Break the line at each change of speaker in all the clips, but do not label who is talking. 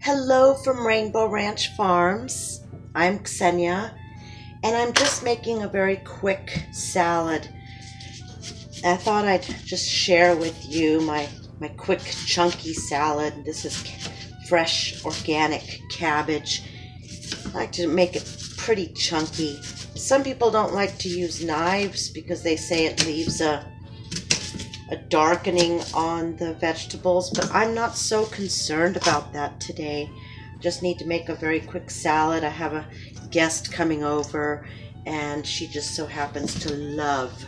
Hello from Rainbow Ranch Farms. I'm Ksenia, and I'm just making a very quick salad. I thought I'd just share with you my quick chunky salad. This is fresh organic cabbage. I like to make it pretty chunky. Some people don't like to use knives because they say it leaves a darkening on the vegetables, but I'm not so concerned about that today. Just need to make a very quick salad. I have a guest coming over and she just so happens to love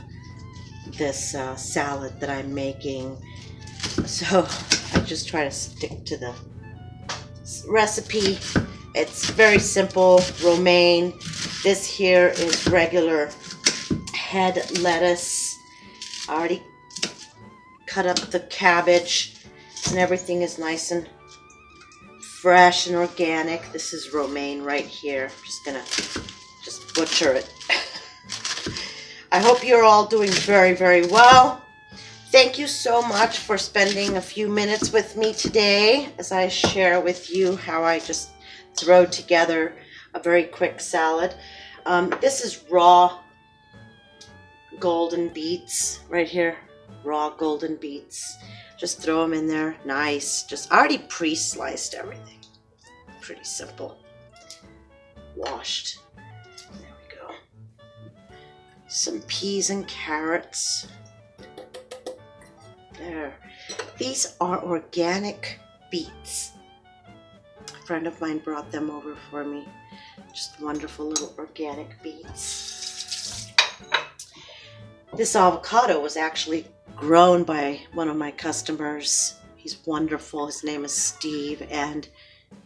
this salad that I'm making, so I just try to stick to the recipe. It's very simple, romaine. This here is regular head lettuce. I already cut up the cabbage and everything is nice and fresh and organic. This is romaine right here. I'm just gonna butcher it. I hope you're all doing very, very well. Thank you so much for spending a few minutes with me today as I share with you how I just throw together a very quick salad. This is raw golden beets right here. Raw golden beets. Just throw them in there. Nice. Just already pre-sliced everything. Pretty simple. Washed. There we go. Some peas and carrots. There. These are organic beets. A friend of mine brought them over for me. Just wonderful little organic beets. This avocado was actually grown by one of my customers. He's wonderful. His name is Steve, and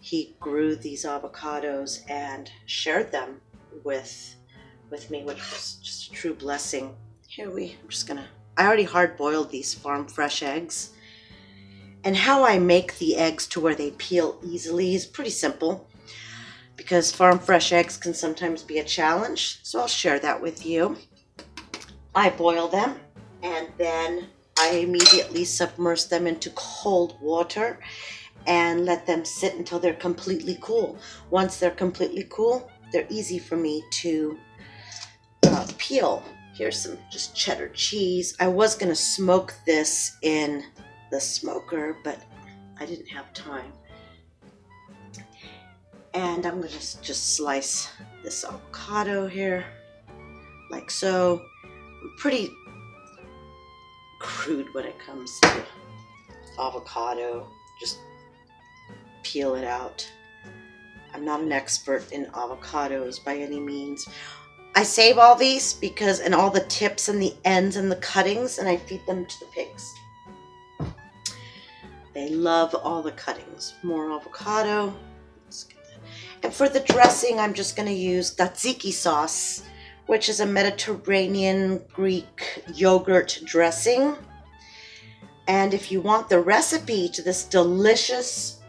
he grew these avocados and shared them with me, which was just a true blessing. I already hard boiled these farm fresh eggs. And how I make the eggs to where they peel easily is pretty simple, because farm fresh eggs can sometimes be a challenge. So I'll share that with you. I boil them and then I immediately submerge them into cold water and let them sit until they're completely cool. Once they're completely cool, they're easy for me to peel. Here's some just cheddar cheese. I was going to smoke this in the smoker, but I didn't have time. And I'm going to just slice this avocado here, like so. I'm pretty crude when it comes to avocado. Just peel it out. I'm not an expert in avocados by any means. I save all these and all the tips and the ends and the cuttings, and I feed them to the pigs. They love all the cuttings. More avocado. And for the dressing, I'm just going to use Tatziki sauce, which is a Mediterranean Greek yogurt dressing. And if you want the recipe to this delicious,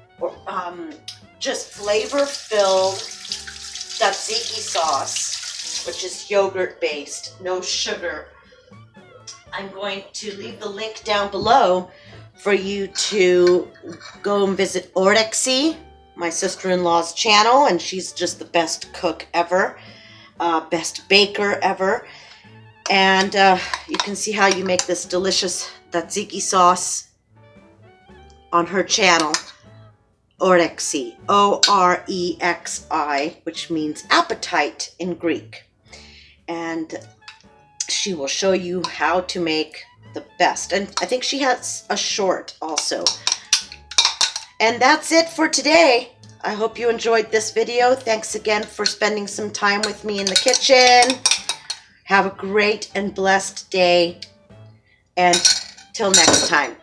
just flavor-filled Tatziki sauce, which is yogurt-based, no sugar, I'm going to leave the link down below for you to go and visit Orexi, my sister-in-law's channel, and she's just the best cook ever. Best baker ever, and you can see how you make this delicious Tatziki sauce on her channel, Orexi, O-R-E-X-I, which means appetite in Greek, and she will show you how to make the best, and I think she has a short also. And that's it for today. I hope you enjoyed this video. Thanks again for spending some time with me in the kitchen. Have a great and blessed day. And till next time.